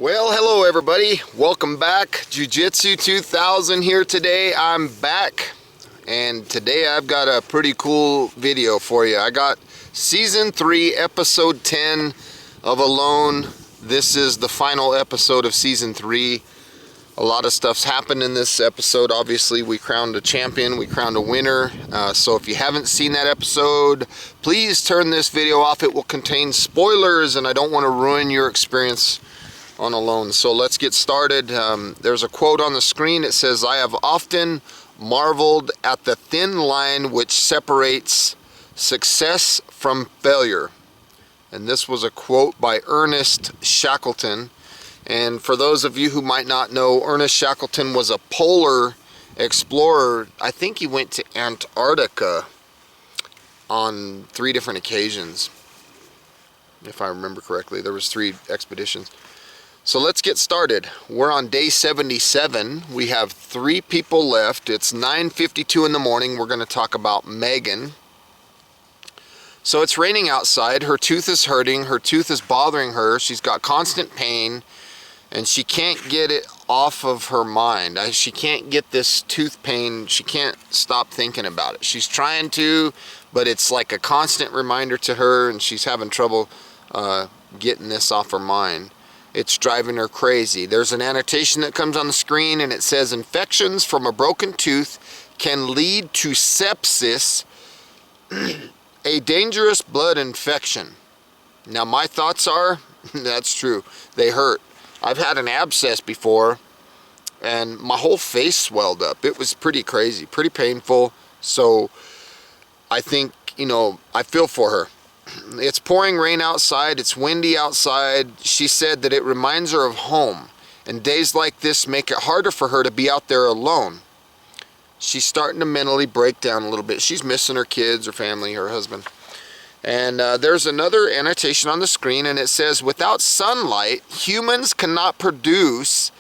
Well, hello everybody. Welcome back. Jiu-Jitsu 2000 here today. I'm back, and today I've got a pretty cool video for you. I got season 3, episode 10 of Alone. This is the final episode of season 3. A lot of stuff's happened in this episode. Obviously, we crowned a champion, we crowned a winner. So if you haven't seen that episode, please turn this video off. It will contain spoilers, and I don't want to ruin your experience on Alone. So let's get started. There's a quote on the screen. It says, "I have often marveled at the thin line which separates success from failure." And this was a quote by Ernest Shackleton. And for those of you who might not know, Ernest Shackleton was a polar explorer. I think he went to Antarctica on 3 different occasions, if I remember correctly. There was 3 expeditions. So let's get started. We're on day 77. We have 3 people left. It's 9:52 in the morning. We're going to talk about Megan. So it's raining outside. Her tooth is hurting. Her tooth is bothering her. She's got constant pain, and she can't get it off of her mind. She can't get this tooth pain. She can't stop thinking about it. She's trying to, but it's like a constant reminder to her, and she's having trouble getting this off her mind. It's driving her crazy. There's an annotation that comes on the screen, and it says, "Infections from a broken tooth can lead to sepsis, a dangerous blood infection." Now my thoughts are, that's true. They hurt. I've had an abscess before, and my whole face swelled up. It was pretty crazy, pretty painful. So I think, I feel for her. It's pouring rain outside. It's windy outside. She said that it reminds her of home, and days like this make it harder for her to be out there alone. She's starting to mentally break down a little bit. She's missing her kids, her family, her husband. And there's another annotation on the screen, and it says, "Without sunlight, humans cannot produce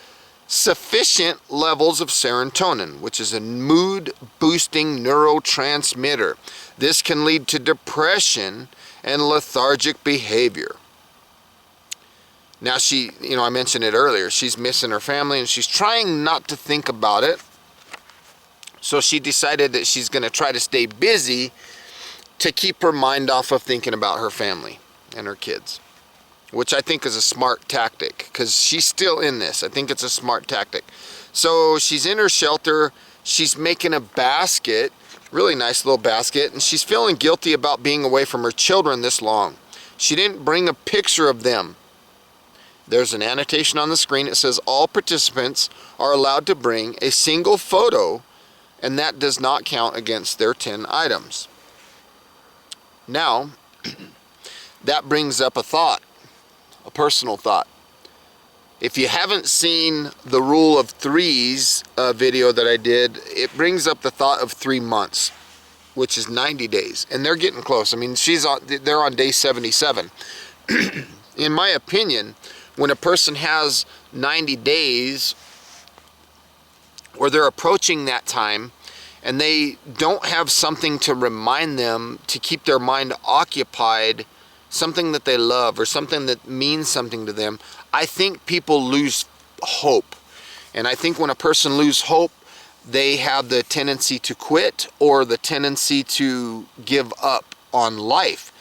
sufficient levels of serotonin, which is a mood-boosting neurotransmitter. This can lead to depression and lethargic behavior." Now I mentioned it earlier, she's missing her family, and she's trying not to think about it. So she decided that she's going to try to stay busy to keep her mind off of thinking about her family and her kids, which I think is a smart tactic, because she's still in this. I think it's a smart tactic. So she's in her shelter. She's making a basket, really nice little basket, and she's feeling guilty about being away from her children this long. She didn't bring a picture of them. There's an annotation on the screen. It says, "All participants are allowed to bring a single photo, and that does not count against their 10 items. Now, that brings up a thought, a personal thought. If you haven't seen the Rule of Threes video that I did, it brings up the thought of 3 months, which is 90 days. And they're getting close. I mean, they're on day 77. In my opinion, when a person has 90 days, or they're approaching that time, and they don't have something to remind them to keep their mind occupied, something that they love or something that means something to them, I think people lose hope. And I think when a person loses hope, they have the tendency to quit or the tendency to give up on life.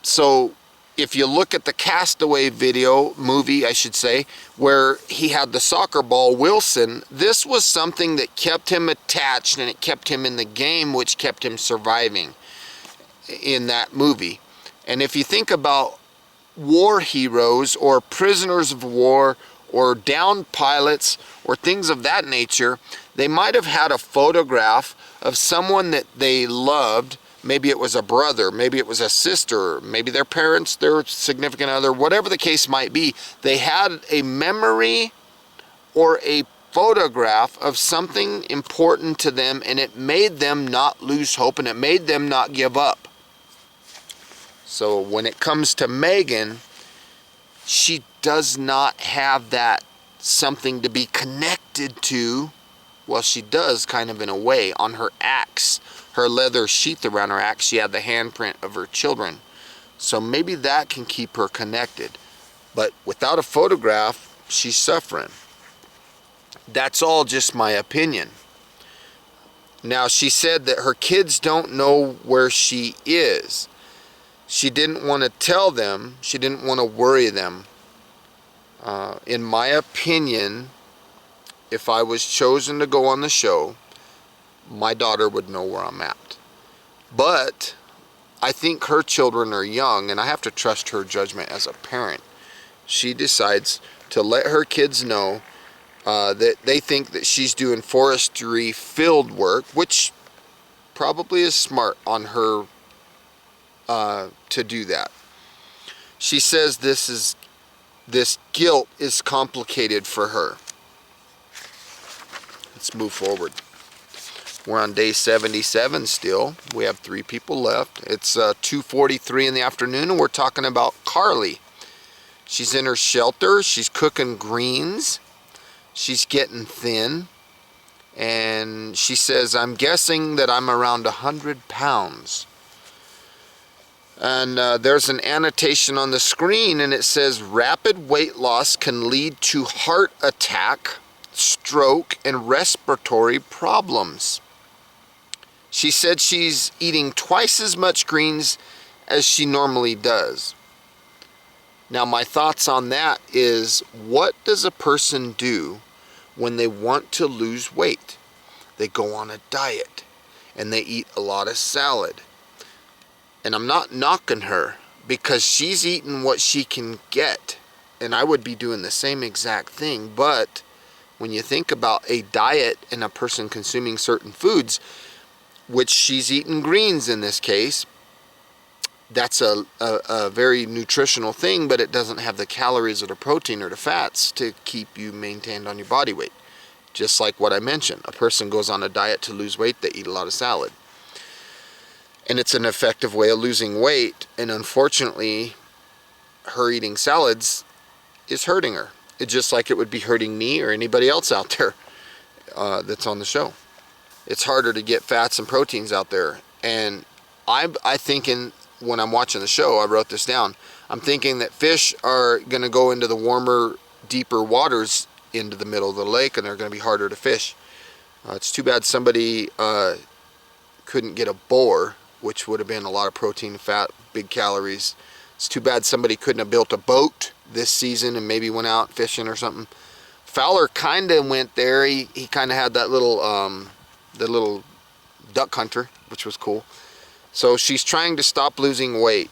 So if you look at the Castaway movie, I should say, where he had the soccer ball, Wilson, this was something that kept him attached, and it kept him in the game, which kept him surviving in that movie. And if you think about war heroes or prisoners of war or downed pilots or things of that nature, they might have had a photograph of someone that they loved. Maybe it was a brother, maybe it was a sister, maybe their parents, their significant other, whatever the case might be. They had a memory or a photograph of something important to them, and it made them not lose hope, and it made them not give up. So when it comes to Megan, she does not have that something to be connected to. Well, she does, kind of in a way. On her axe, her leather sheath around her axe, she had the handprint of her children. So maybe that can keep her connected. But without a photograph, she's suffering. That's all just my opinion. Now, she said that her kids don't know where she is. She didn't want to tell them. She didn't want to worry them. In my opinion, if I was chosen to go on the show, my daughter would know where I'm at. But I think her children are young, and I have to trust her judgment as a parent. She decides to let her kids know that they think that she's doing forestry field work, which probably is smart on her to do that. She says this guilt is complicated for her. Let's move forward. We're on day 77 still. We have 3 people left. It's 2:43 in the afternoon, and we're talking about Carleigh. She's in her shelter. She's cooking greens. She's getting thin. And she says, I'm guessing that I'm around 100 pounds. And there's an annotation on the screen, and it says, rapid weight loss can lead to heart attack, stroke, and respiratory problems. She said she's eating twice as much greens as she normally does. Now, my thoughts on that is, what does a person do when they want to lose weight? They go on a diet and they eat a lot of salad. And I'm not knocking her, because she's eating what she can get. And I would be doing the same exact thing. But when you think about a diet and a person consuming certain foods, which she's eating greens in this case, that's a very nutritional thing, but it doesn't have the calories or the protein or the fats to keep you maintained on your body weight. Just like what I mentioned, a person goes on a diet to lose weight, they eat a lot of salad. And it's an effective way of losing weight, and unfortunately, her eating salads is hurting her. It's just like it would be hurting me or anybody else out there that's on the show. It's harder to get fats and proteins out there. And I thinking, when I'm watching the show, I wrote this down, I'm thinking that fish are going to go into the warmer, deeper waters into the middle of the lake, and they're going to be harder to fish. It's too bad somebody couldn't get a boar, which would have been a lot of protein, fat, big calories. It's too bad somebody couldn't have built a boat this season and maybe went out fishing or something. Fowler kind of went there. He kind of had that little the little duck hunter, which was cool. So she's trying to stop losing weight.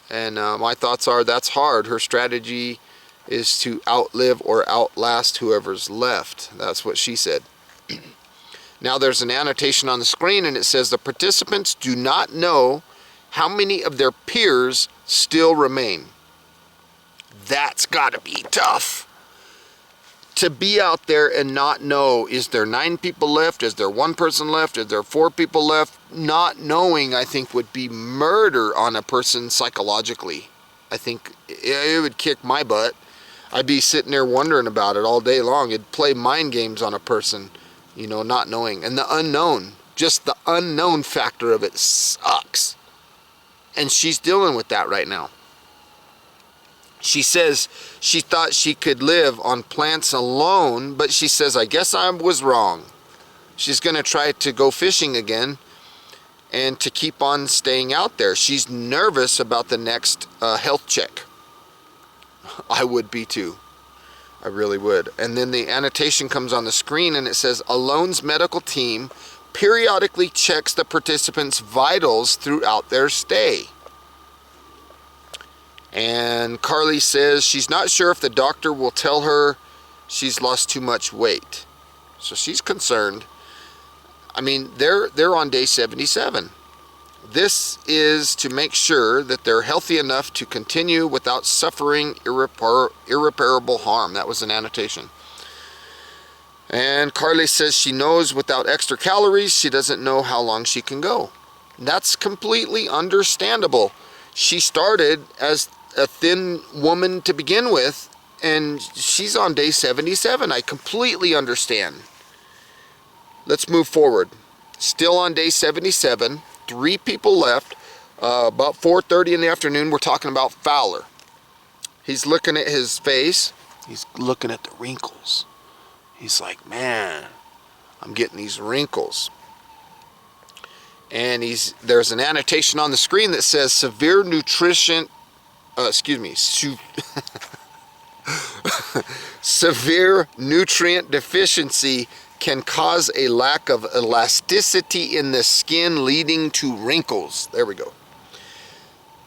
And my thoughts are, that's hard. Her strategy is to outlive or outlast whoever's left. That's what she said. Now there's an annotation on the screen, and it says the participants do not know how many of their peers still remain. That's gotta be tough. To be out there and not know, is there 9 people left? Is there 1 person left? Is there 4 people left? Not knowing, I think, would be murder on a person psychologically. I think it would kick my butt. I'd be sitting there wondering about it all day long. It'd play mind games on a person, you know, not knowing. And the unknown, just the unknown factor of it sucks. And she's dealing with that right now. She says she thought she could live on plants alone, but she says, I guess I was wrong. She's going to try to go fishing again and to keep on staying out there. She's nervous about the next health check. I would be too. I really would. And then the annotation comes on the screen, and it says, Alone's medical team periodically checks the participants' vitals throughout their stay. And Carleigh says she's not sure if the doctor will tell her she's lost too much weight. So she's concerned. I mean, they're on day 77. This is to make sure that they're healthy enough to continue without suffering irreparable harm. That was an annotation. And Carleigh says she knows without extra calories, she doesn't know how long she can go. That's completely understandable. She started as a thin woman to begin with, and she's on day 77. I completely understand. Let's move forward. Still on day 77, 3 people left. About 4:30 in the afternoon, we're talking about Fowler. He's looking at his face. He's looking at the wrinkles. He's like, man, I'm getting these wrinkles. And there's an annotation on the screen that says severe nutrition, severe nutrient deficiency can cause a lack of elasticity in the skin, leading to wrinkles. There we go.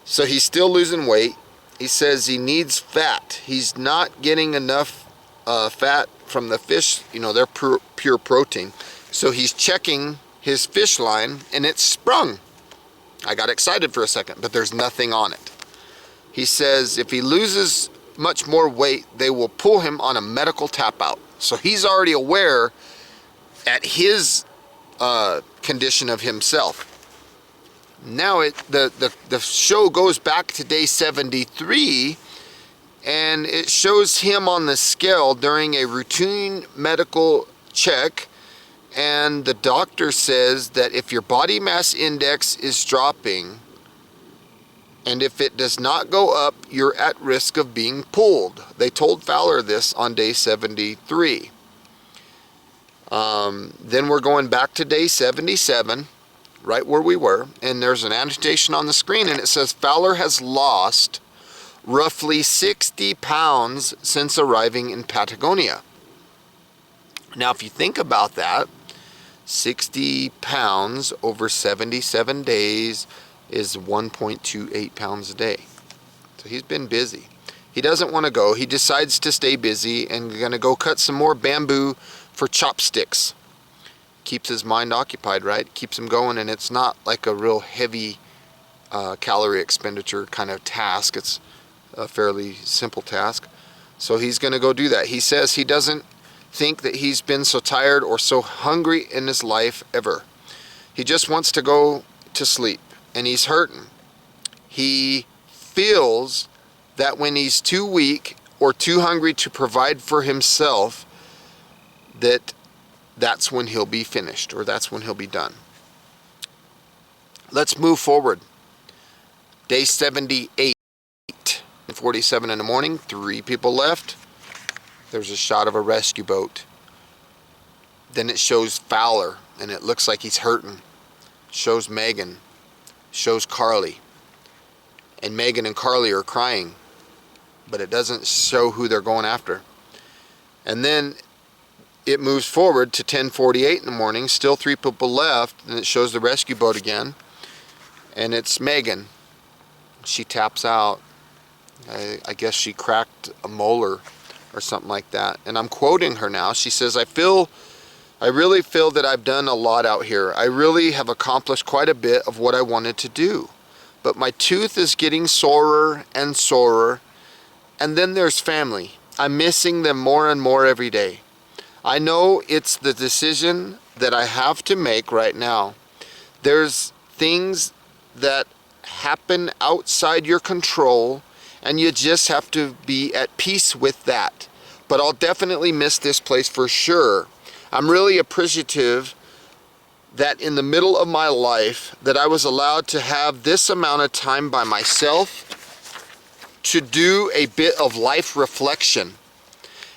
So he's still losing weight. He says he needs fat. He's not getting enough fat from the fish. You know, they're pure protein. So he's checking his fish line, and it's sprung. I got excited for a second, but there's nothing on it. He says if he loses much more weight, they will pull him on a medical tap out. So he's already aware at his condition of himself. Now the show goes back to day 73, and it shows him on the scale during a routine medical check, and the doctor says that if your body mass index is dropping, and if it does not go up, you're at risk of being pulled. They told Fowler this on day 73. Then we're going back to day 77, right where we were, and there's an annotation on the screen, and it says Fowler has lost roughly 60 pounds since arriving in Patagonia. Now, if you think about that, 60 pounds over 77 days is 1.28 pounds a day. So he's been busy. He doesn't want to go. He decides to stay busy and going to go cut some more bamboo for chopsticks. Keeps his mind occupied, right? Keeps him going, and it's not like a real heavy calorie expenditure kind of task. It's a fairly simple task. So he's going to go do that. He says he doesn't think that he's been so tired or so hungry in his life ever. He just wants to go to sleep, and he's hurting. He feels that when he's too weak or too hungry to provide for himself, that's when he'll be finished, or that's when he'll be done. Let's move forward. Day 78, 47 in the morning, 3 people left. There's a shot of a rescue boat. Then it shows Fowler, and it looks like he's hurting. Shows Megan, shows Carleigh. And Megan and Carleigh are crying, but it doesn't show who they're going after. And then it moves forward to 10:48 in the morning, still 3 people left, and it shows the rescue boat again. And it's Megan. She taps out. I guess she cracked a molar or something like that. And I'm quoting her now. She says, I really feel that I've done a lot out here. I really have accomplished quite a bit of what I wanted to do. But my tooth is getting sorer and sorer. And then there's family. I'm missing them more and more every day. I know it's the decision that I have to make right now. There's things that happen outside your control, and you just have to be at peace with that. But I'll definitely miss this place for sure. I'm really appreciative that in the middle of my life that I was allowed to have this amount of time by myself to do a bit of life reflection.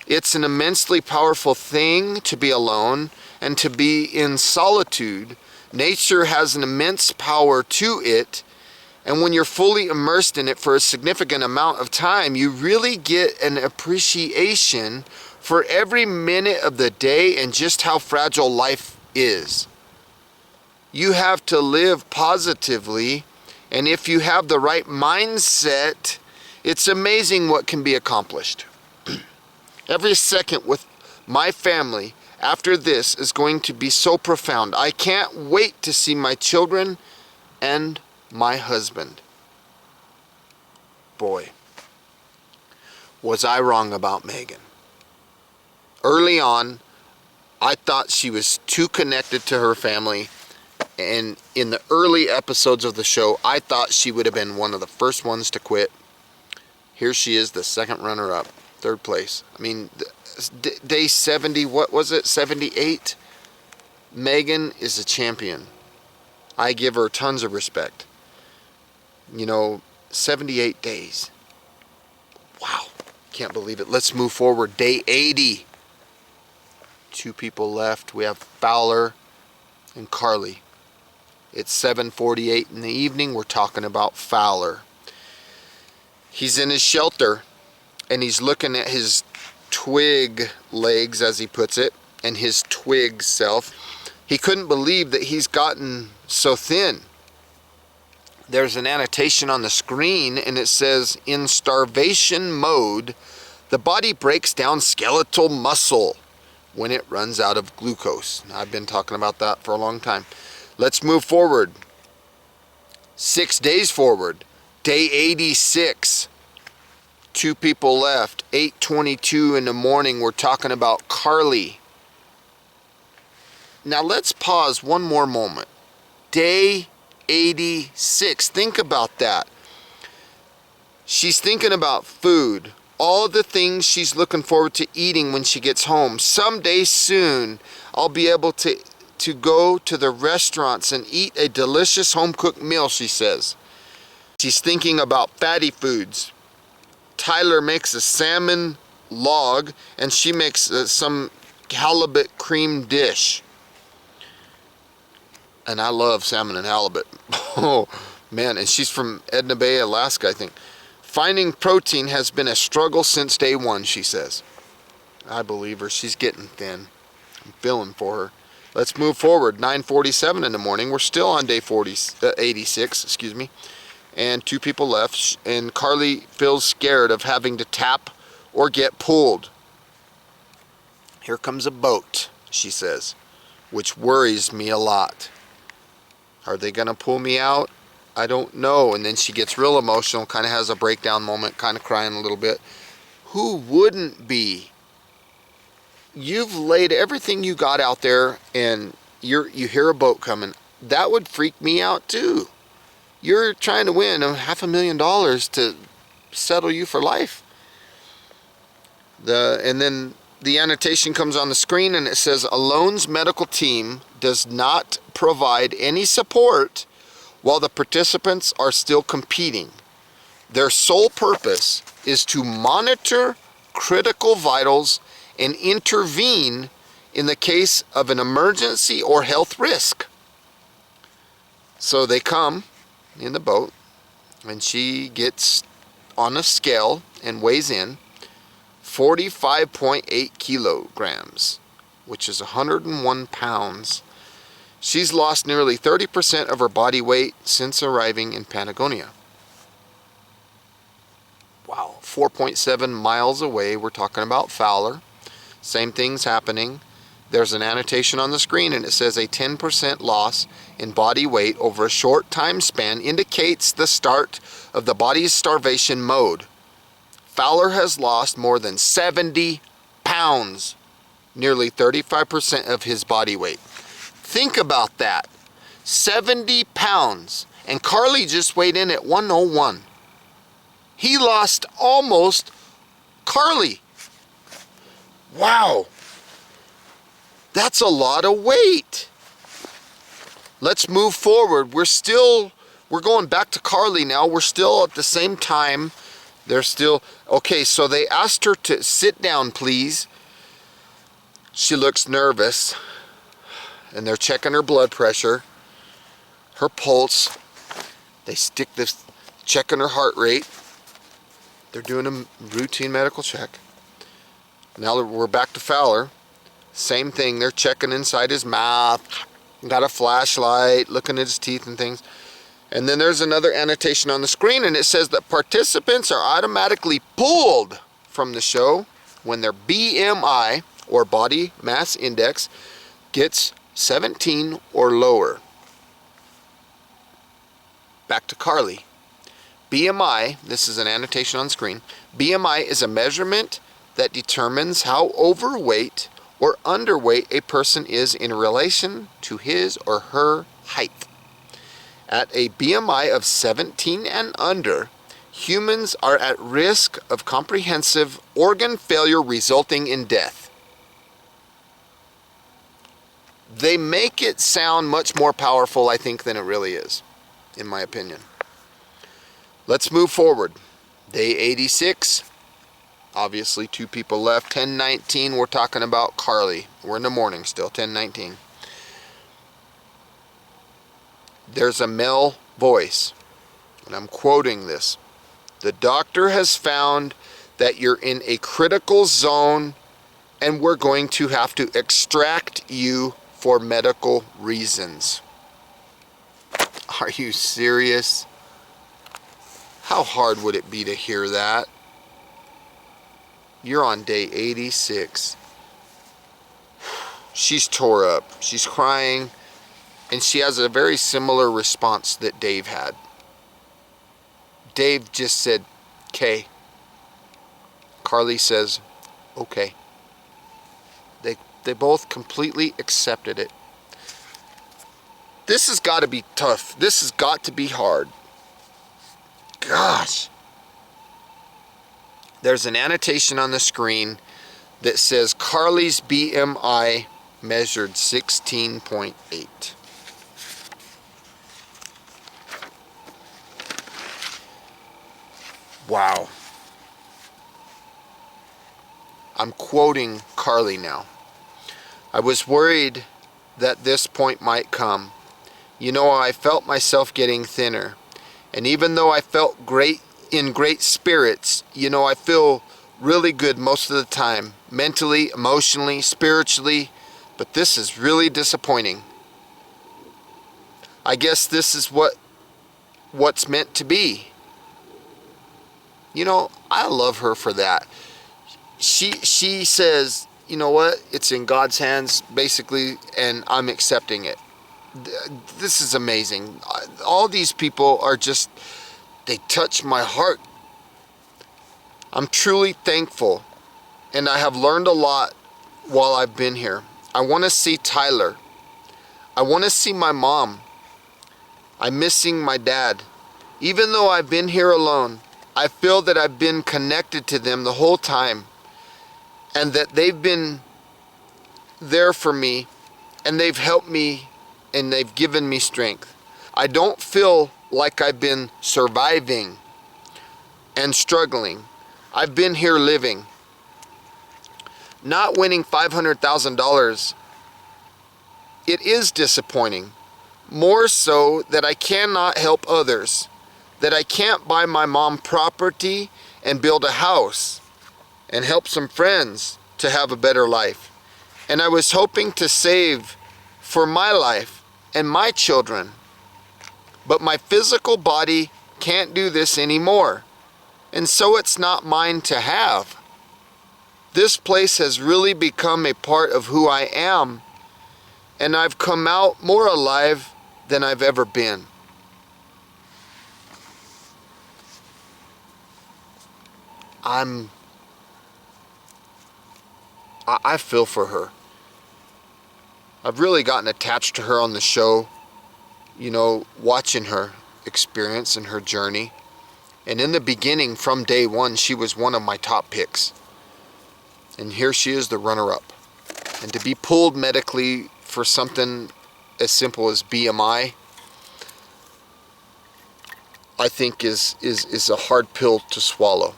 It's an immensely powerful thing to be alone and to be in solitude. Nature has an immense power to it, and when you're fully immersed in it for a significant amount of time, you really get an appreciation for every minute of the day and just how fragile life is. You have to live positively, and if you have the right mindset, it's amazing what can be accomplished. Every second with my family after this is going to be so profound. I can't wait to see my children and my husband. Boy, was I wrong about Megan. Early on, I thought she was too connected to her family, and in the early episodes of the show, I thought she would have been one of the first ones to quit. Here she is, the second runner-up, 3rd place. I mean, day 70, what was it, 78? Megan is a champion. I give her tons of respect. You know, 78 days. Wow. Can't believe it. Let's move forward. Day 80. 2 people left. We have Fowler and Carleigh. It's 7:48 in the evening. We're talking about Fowler. He's in his shelter and he's looking at his twig legs, as he puts it, and his twig self. He couldn't believe that he's gotten so thin. There's an annotation on the screen and it says, in starvation mode, the body breaks down skeletal muscle when it runs out of glucose. I've been talking about that for a long time. Let's move forward. 6 days forward. Day 86. 2 people left. 8:22 in the morning. We're talking about Carleigh. Now let's pause one more moment. Day 86. Think about that. She's thinking about food. All the things she's looking forward to eating when she gets home. Someday soon, I'll be able to go to the restaurants and eat a delicious home-cooked meal, she says. She's thinking about fatty foods. Tyler makes a salmon log, and she makes some halibut cream dish. And I love salmon and halibut. Oh, man, and she's from Edna Bay, Alaska, I think. Finding protein has been a struggle since day 1, she says. I believe her. She's getting thin. I'm feeling for her. Let's move forward. 9:47 in the morning. We're still on day 86, excuse me. And 2 people left. And Carleigh feels scared of having to tap or get pulled. Here comes a boat, she says, which worries me a lot. Are they going to pull me out? I don't know. And then she gets real emotional, kind of has a breakdown moment, kind of crying a little bit. Who wouldn't be? You've laid everything you got out there and you hear a boat coming. That would freak me out too. You're trying to win $500,000 to settle you for life. And then the annotation comes on the screen and it says, Alone's medical team does not provide any support while the participants are still competing. Their sole purpose is to monitor critical vitals and intervene in the case of an emergency or health risk. So they come in the boat and she gets on a scale and weighs in 45.8 kilograms, which is 101 pounds. She's lost nearly 30% of her body weight since arriving in Patagonia. Wow, 4.7 miles away, we're talking about Fowler. Same thing's happening. There's an annotation on the screen and it says a 10% loss in body weight over a short time span indicates the start of the body's starvation mode. Fowler has lost more than 70 pounds, nearly 35% of his body weight. Think about that. 70 pounds. And Carleigh just weighed in at 101. He lost almost Carleigh. Wow. That's a lot of weight. Let's move forward. We're going back to Carleigh now. We're still at the same time. They're still, okay, so they asked her to sit down, please. She looks nervous. And they're checking her blood pressure, her pulse. They stick this, checking her heart rate. They're doing a routine medical check. Now we're back to Fowler. Same thing, they're checking inside his mouth. Got a flashlight, looking at his teeth and things. And then there's another annotation on the screen and it says that participants are automatically pulled from the show when their BMI, or body mass index, gets 17 or lower. Back to Carleigh. BMI, this is an annotation on screen. BMI is a measurement that determines how overweight or underweight a person is in relation to his or her height. At a BMI of 17 and under, humans are at risk of comprehensive organ failure resulting in death. They make it sound much more powerful, I think, than it really is, in my opinion. Let's move forward. Day 86. Obviously, 2 people left. 10:19, we're talking about Carleigh. We're in the morning still, 10:19. There's a male voice, and I'm quoting this. The doctor has found that you're in a critical zone, and we're going to have to extract you for medical reasons. Are you serious? How hard would it be to hear that? You're on day 86. She's tore up. She's crying. And she has a very similar response that Dave had. Dave just said, "Okay." Carleigh says, "Okay." They both completely accepted it. This has got to be tough. This has got to be hard. Gosh. There's an annotation on the screen that says Carleigh's BMI measured 16.8. Wow. I'm quoting Carleigh now. "I was worried that this point might come. You know, I felt myself getting thinner. And even though I felt in great spirits, you know, I feel really good most of the time, mentally, emotionally, spiritually, but this is really disappointing. I guess this is what's meant to be." You know, I love her for that. She says, "You know what? It's in God's hands, basically, and I'm accepting it." This is amazing. All these people are just, they touch my heart. I'm truly thankful, and I have learned a lot while I've been here. I want to see Tyler. I want to see my mom. I'm missing my dad. Even though I've been here alone, I feel that I've been connected to them the whole time, and that they've been there for me, and they've helped me, and they've given me strength. I don't feel like I've been surviving and struggling. I've been here living. Not winning $500,000, it is disappointing. More so that I cannot help others, that I can't buy my mom property and build a house and help some friends to have a better life. And I was hoping to save for my life and my children. But my physical body can't do this anymore. And so it's not mine to have. This place has really become a part of who I am. And I've come out more alive than I've ever been. I feel for her. I've really gotten attached to her on the show, you know, watching her experience and her journey. And in the beginning, from day one, she was one of my top picks. And here she is, the runner-up. And to be pulled medically for something as simple as BMI, I think is a hard pill to swallow.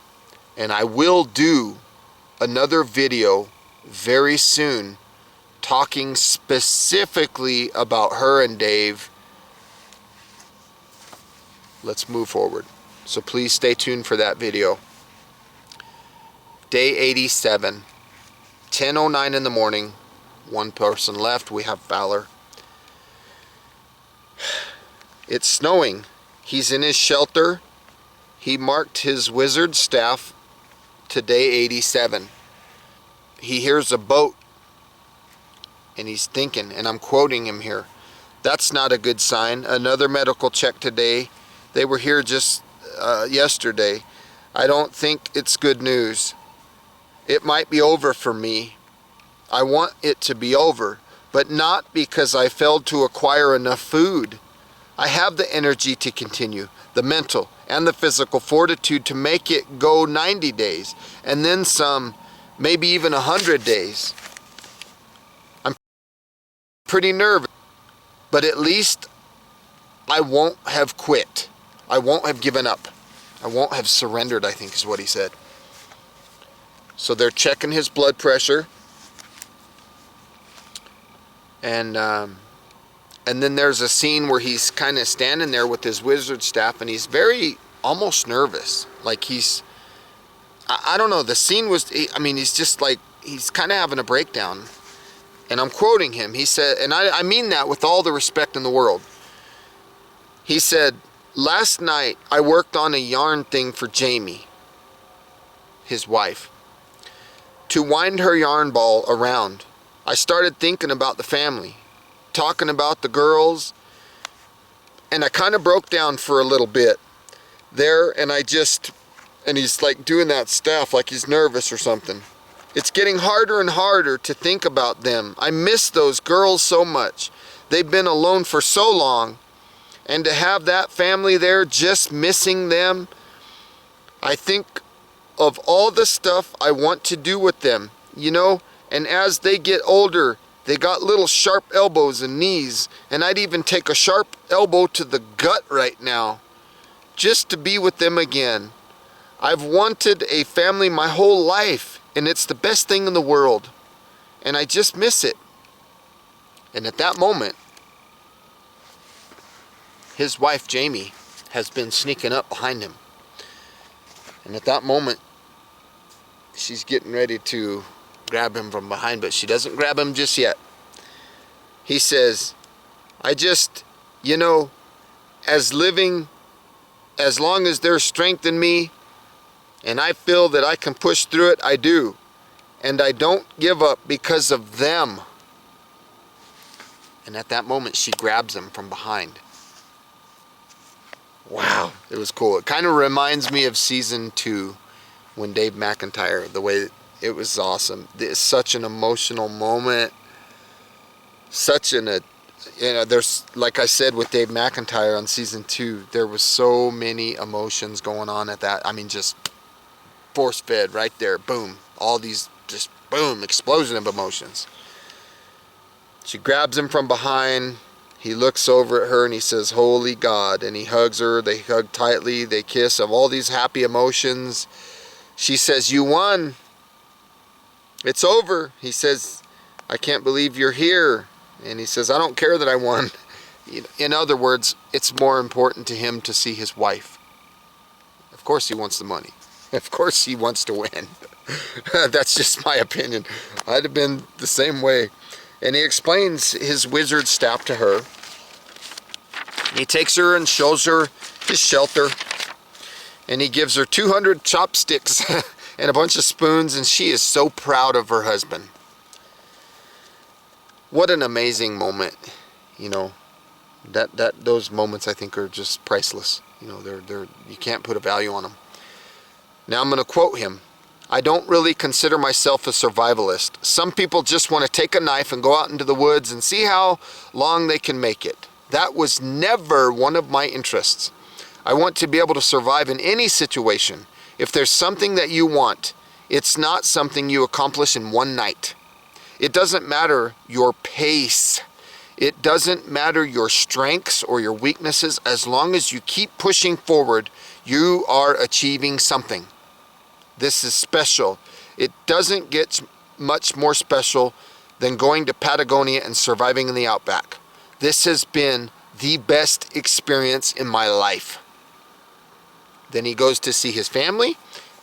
And I will do another video very soon talking specifically about her and Dave. Let's move forward. So please stay tuned for that video. Day 87, 10:09 in the morning. One person left. We have Fowler. It's snowing. He's in his shelter. He marked his wizard staff to day 87. He hears a boat and he's thinking, and I'm quoting him here, "That's not a good sign. Another medical check today. They were here just yesterday. I don't think it's good news. It might be over for me. I want it to be over, but not because I failed to acquire enough food. I have the energy to continue, the mental and the physical fortitude to make it go 90 days, and then some, maybe even 100 days. I'm pretty nervous, but at least I won't have quit. I won't have given up. I won't have surrendered," I think is what he said. So they're checking his blood pressure. And then there's a scene where he's kind of standing there with his wizard staff, and he's very almost nervous. Like I don't know, the scene was, I mean, he's just like, he's kind of having a breakdown. And I'm quoting him. He said, and I mean that with all the respect in the world. He said, "Last night I worked on a yarn thing for Jamie, his wife, to wind her yarn ball around. I started thinking about the family, talking about the girls, and I kind of broke down for a little bit there, and he's like doing that stuff like he's nervous or something. It's getting harder and harder to think about them. I miss those girls so much. They've been alone for so long, and to have that family there, just missing them, I think of all the stuff I want to do with them, you know, and as they get older, they got little sharp elbows and knees, and I'd even take a sharp elbow to the gut right now, just to be with them again. I've wanted a family my whole life, and it's the best thing in the world, and I just miss it." And at that moment, his wife, Jamie, has been sneaking up behind him. And at that moment, she's getting ready to grab him from behind, but she doesn't grab him just yet. He says, "I just, you know, as long as there's strength in me, and I feel that I can push through it, I do. And I don't give up because of them." And at that moment, she grabs him from behind. Wow, it was cool. It kind of reminds me of season 2 when Dave McIntyre, the way it was awesome. It's such an emotional moment. There's, like I said with Dave McIntyre on season 2, there was so many emotions going on at that. I mean, just force fed right there. Boom. All these just boom, explosion of emotions. She grabs him from behind. He looks over at her and he says, "Holy God." And he hugs her. They hug tightly. They kiss, of all these happy emotions. She says, "You won. It's over." He says, "I can't believe you're here." And he says, "I don't care that I won." In other words, it's more important to him to see his wife. Of course he wants the money. Of course he wants to win. That's just my opinion. I'd have been the same way. And he explains his wizard staff to her. He takes her and shows her his shelter. And he gives her 200 chopsticks and a bunch of spoons, and she is so proud of her husband. What an amazing moment, you know. Those moments, I think, are just priceless. You know, you can't put a value on them. Now I'm going to quote him. "I don't really consider myself a survivalist. Some people just want to take a knife and go out into the woods and see how long they can make it. That was never one of my interests. I want to be able to survive in any situation. If there's something that you want, it's not something you accomplish in one night. It doesn't matter your pace. It doesn't matter your strengths or your weaknesses. As long as you keep pushing forward, you are achieving something. This is special. It doesn't get much more special than going to Patagonia and surviving in the outback. This has been the best experience in my life." Then he goes to see his family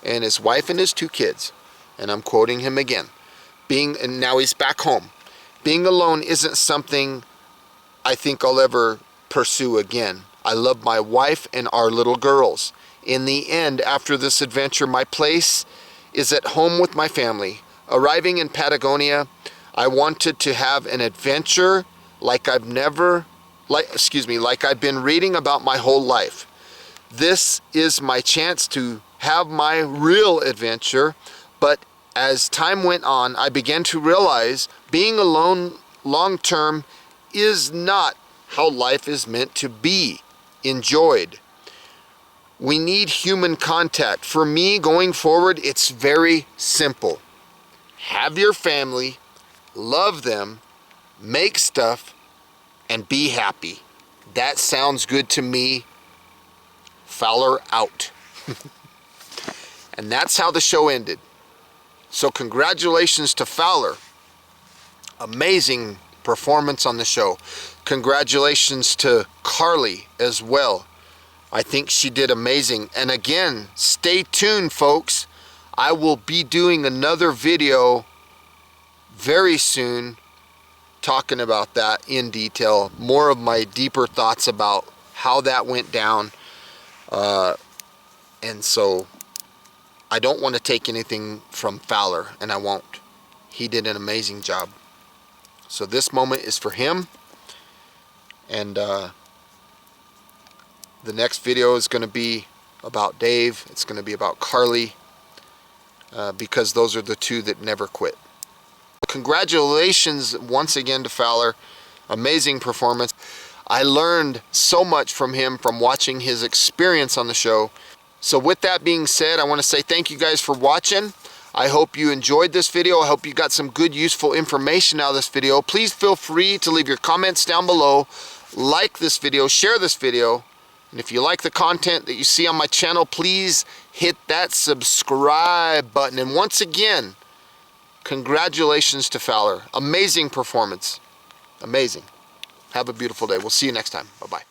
and his wife and his 2 kids. And I'm quoting him again. And now he's back home. "Being alone isn't something I think I'll ever pursue again. I love my wife and our little girls. In the end, after this adventure, my place is at home with my family. Arriving in Patagonia, I wanted to have an adventure like I've been reading about my whole life. This is my chance to have my real adventure, but as time went on, I began to realize being alone long-term is not how life is meant to be enjoyed. We need human contact. For me, going forward, it's very simple. Have your family, love them, make stuff, and be happy. That sounds good to me. Fowler out." And that's how the show ended. So congratulations to Fowler. Amazing performance on the show. Congratulations to Carleigh as well. I think she did amazing. And again, stay tuned, folks. I will be doing another video very soon talking about that in detail. More of my deeper thoughts about how that went down. And so I don't want to take anything from Fowler, and I won't. He did an amazing job. So this moment is for him. And the next video is going to be about Dave. It's going to be about Carleigh, because those are the two that never quit. Congratulations once again to Fowler. Amazing performance. I learned so much from him from watching his experience on the show. So with that being said, I want to say thank you guys for watching. I hope you enjoyed this video. I hope you got some good, useful information out of this video. Please feel free to leave your comments down below. Like this video, share this video. And if you like the content that you see on my channel, please hit that subscribe button. And once again, congratulations to Fowler. Amazing performance. Amazing. Have a beautiful day. We'll see you next time. Bye-bye.